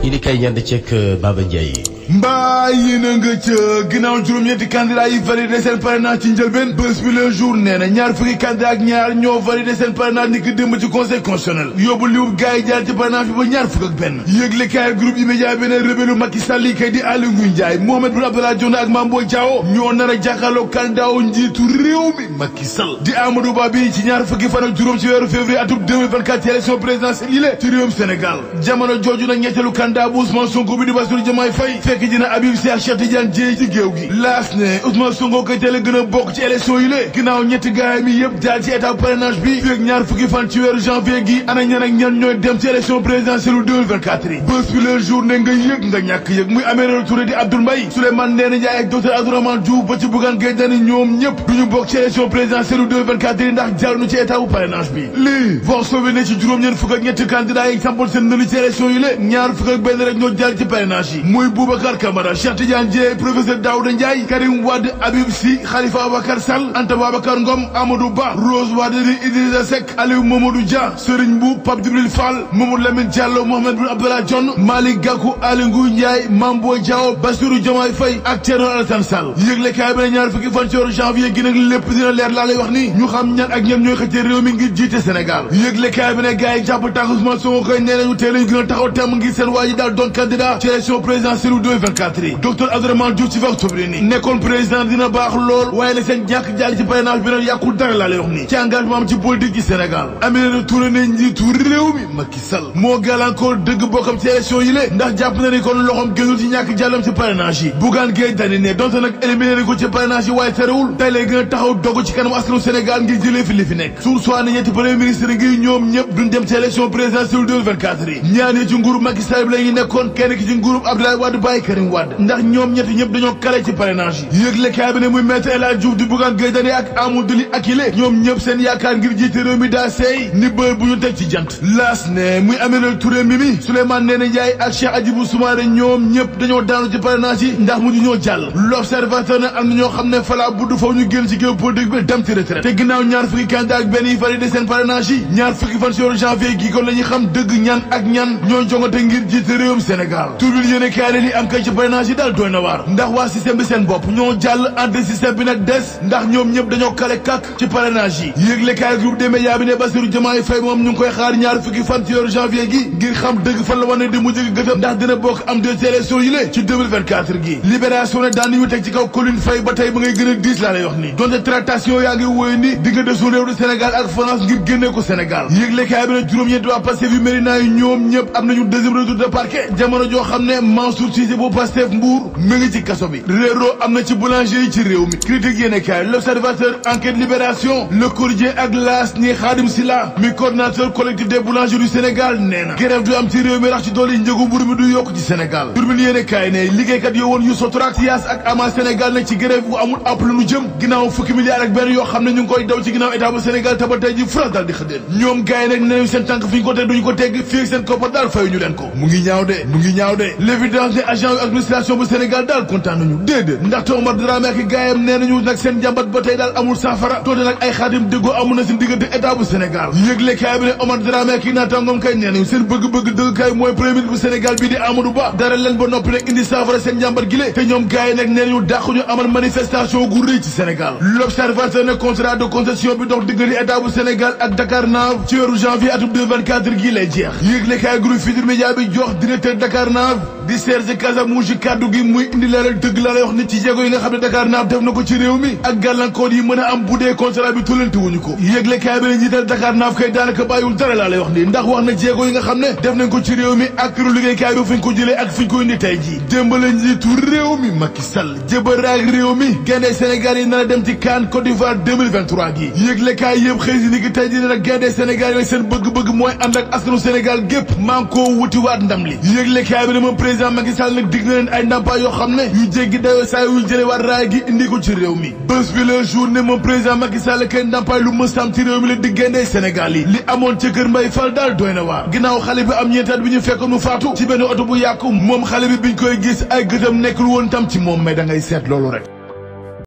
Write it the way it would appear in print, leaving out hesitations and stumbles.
ini kay ñand ceek Baba Ndiaye mbaa yéen a nga ca ginnaaw juróom-ñetti candidat yi validé seen parrainage ci njëlbeen bés bi le jour nee na ñaar fukki candidat ak ñaar ñoo validé seen parrainage ni ki démb ci conseil constitutionnel yóbbu liwub gars yi jaar ci parrainage bi ba ñaar fukk ak benn yëgle kaay groupe immédiat beneen rebelu Macky Sall yi kay di Aly Ngouille Ndiaye Mohamed Boun Abdallah Dionne ak Mame Boye Diao ñoo nar a jàkkaarloo candidat wu njiitu réew mi Macky Sall di Amadou Ba bi ci ñaar fukki fan ak juróom ci weeru février atum 2024 ci élection présidentielle yi ci réewum Sénégal jamono jooju nag ñetteelu candidat bu Ousmane Sonko bi di Bassirou Diomaye Faye fekk dina Habib Sy Cheikh Tidiane Dièye ci géew gi laas ne Ousmane Sonko kay teel a gën a bokk ci élection yi lée ginnaaw ñetti gaay mi yëpp jaar ci étape parrainage bi fekk ñaar fukki fan ci weeru janvier gi ana ñan ak ñan ñooy dem ci élection présidentielle 2024 yi bés bi le jour ne nga yëg nga ñàkk yëg muy Aminata Touré di Abdoul Mbaye Souleymane Ndéné Ndiaye ak docteur Abdourahmane Diouf ba ci Bougane Gueye Dany ñoom ñëpp duñu bokk ci élection présidentielle 2024 yi ndax jaaruñu ci étape parrainage bi lii vox sauvé ne ci juróom-ñeent fukk ak ñetti candidat yi sampal seen nëli ci élection yi lée ñaar fukk ak benn rek ñoo jaar ci parrainage yi muy Boubacar Camara Cheikh Tidiane Dièye professeur Daouda Ndiaye Karim Wade Habib Sy Khalifa Ababacar Sall Anta Babacar Ngom Amadou Ba Rose Wardini Idrissa Seck Aliou Mamadou Dia Serigne Mboup Pape Djibril Fall Mamadou Lamine Diallo Mohamed Boun Abdallah Dionne Malick Gakou Aly Ngouille Ndiaye Mame Boye Diao Bassirou Diomaye Faye ak Thierno Alassane Sall yëgle kaay bi ne ñaar fukki fan ci weeru janvier gi nag lépp dina leer laa lay wax ni ñu xam ñan ak ñan ñooy xëccee réew mi ngir jiite Sénégal yëgle kaay bi ne gars yi jàpp tànk Ousmane Sonko koy nee nañu teel a gën a taxaw temm ngir seen waa ji daal doon candidat ci élection présidentielle 2024 yi docteur Abdourahmane Diouf ci waxtu bi nii nekkoon président dina baax lool waaye nag seen ñàkk jàll ci parrainage bi nag yàqul dara laa lay wax nii ci engagement am ci politique ci Sénégal Aminata Touré ne njiitu réew mi Macky Sall moo gàllankoor dëgg bokkam ci élection yi lée ndax jàpp na ni kon loxom gënul ci ñàkk jàllam ci parrainage yi Bougane Gueye Dany ne donte nag éliminé nañ ko ci parrainage yi waaye terewul tey lay gën a taxaw dogu ci kanam askanu Sénégal ngir jëlee fi li fi nekk sur soit ne ñetti premier ministre ngi ñoom ñëpp duñ dem ci élection présidentielle 2024 yi ñaar ñi ci nguurub Macky Sall bi la ñu nekkoon kenn ki ci nguurub Abdoulaye Wade bàyyi Karim Wade ndax ñoom ñetti ñëpp dañoo kale ci parrainage yi yëgle kaay bi ne muy maître El Hadji Diouf di Bougane Gueye Dany ak Amadou Ly Akile ñoom ñëpp seen yaakaar ngir jiite réew mi daa seey ni bër bu ñu teg ci jant laas ne muy Aminata Touré Mimi Souleymane Ndéné Ndiaye ak Cheikh Hadjibou Soumaré ñoom ñëpp dañoo daanu ci parrainage yi ndax mu ñoo jàll l'observateur ne am na ñoo xam ne fala budd faw ñu génn ci géew politique bi dem ci retraite te ginnaaw ñaar fukki candidat ak benn yi validé seen parrainage yi ñaar fukki fan ci weeru janvier gi kon la ñuy xam dëgg ñan ak ñan ñoo jongante ngir jiite réewum Sénégal turbine yéene kaay ne li am kay ci parrainage yi daal doy na waar ndax waa système bi seen bopp ñoo jàll anti système bi nag des ndax ñoom ñëpp dañoo kale kàkk ci parrainage yi yëgle kaay groupe des médias bi ne Bassirou Diomaye Faye moom ñu ngi koy xaar ñaar fukki fan ci weeru janvier gi ngir xam dëgg fan la wane di mu jëg gëtëm ndax dina bokk am de ci élection yi lée ci 2024 gi libération ne daan ñu teg ci kaw Colline Faye ba tey ba ngay gën a diis laa lay wax ni donte tractation yaa ngi wóoy ni diggante su réew di Sénégal ak France ngir génnee ko Sénégal yëgle kaay bi ne juróom-ñeenti waa Pastef yu Médina yi ñoom ñëpp am nañu deuxième retour de parquet jamono joo xam ne Mansour Cissé bu Pastef Mbour mu ngi ci kaso bi réeroo am na ci boulanger yi ci réew mi critique yéene kaay l'observateur enquête libération le quotidien ak laas ni Khadim Silla mi coordinateur collectif des boulangers du Sénégal nee na grève du am ci réew mi rax ci doole yi njëgu mburu mi du yokk ci Sénégal turbine yéene kaay ne liggéeykat yoo woon yu Sotrac Sias ak Ama Sénégal nag ci grève bu amul app lu nu jëm ginnaaw fukki milliards ak benn yoo xam ne ñu ngi koy daw ci ginnaaw état bu Sénégal te ba tey ji France daal di xëddeen ñoom gars yi nag nenañu seen tànk fi ñu ko teg duñu ko tegg fii ak seen koppar daal fayu ñu leen ko mu ngi ñaaw de l'évidence ne agent yu administration bu Sénégal daal kontaan nañu déedéet ndaxte Omar Dramé ak gaayam nee nañu nag seen jàmbat ba tey daal amul saafara toote nag ay xaatim déggoo amul na seen diggante état bu Sénégal yëgle kaay bi ne Omar Dramé ak naataangoom kay nee nañu seen bëgg-bëgg dëgg kay mooy premier ministre bu Sénégal bii di Amadou Ba dara leen ba noppi nag indi saafara seen jàmbat gi le te ñoom gaay nag nee nañu dàquñu amal manifestation gu rëy ci Sénégal l'observateur ne contrat de concession bi dox diggante état bu Sénégal ak Dakarnave ci weeru janvier atum 2024 gi lay jeex yëgle kaay groupe Futurs Médias bi jox directeur Dakarnave di Serge Casamouche kaddu gi muy indi leeral dëgg la lay wax nit ci jéego yi nga xam ne Dakarnave def na ko ci réew mi ak gàllankoor yi mën a am bu dee contrat bi tollanti wuñu ko yëgle kaay bi ne njiital Dakarnave kay daanaka bàyyiwul dara laa lay wax ni ndax wax na jéego yi nga xam ne def nañ ko ci réew mi ak këru liggéeykaay bi fi ñu ko jëlee ak fi ñu ko indi tey ji démb la njiitu réew mi Macky Sall jëbër ak réew mi gaynde Sénégal yi nar a dem ci CAN Côte d'Ivoire 2023 gi yëgle kaay yëpp xëy si ni ki tey ji ne nag gaynde Sénégal yi seen bëgg-bëgg mooy ànd ak askanu Sénégal gépp maa ngi koo wuti waat ndam li yëgle kaay bi ne moom président Macky Sall nag dig na leen ay ndàmpaay yoo xam ne yu jéggi dayoo saa yu jële waat raay gi indi ko ci réew mi bés bi le jour ne moom président Macky Sall kay ndàmpaay lu mës am ci réew mi la dig gaynde Sénégal yi li amoon ca kër Mbaye Fall daal doy na waar ginnaaw xale bi am ñeentaat bi ñu fekkoon mu faatu ci benn oto bu yàqu moom xale bi biñ koy gis ay gëtam nekkul woon tam ci moom mais da ngay seet loolu rek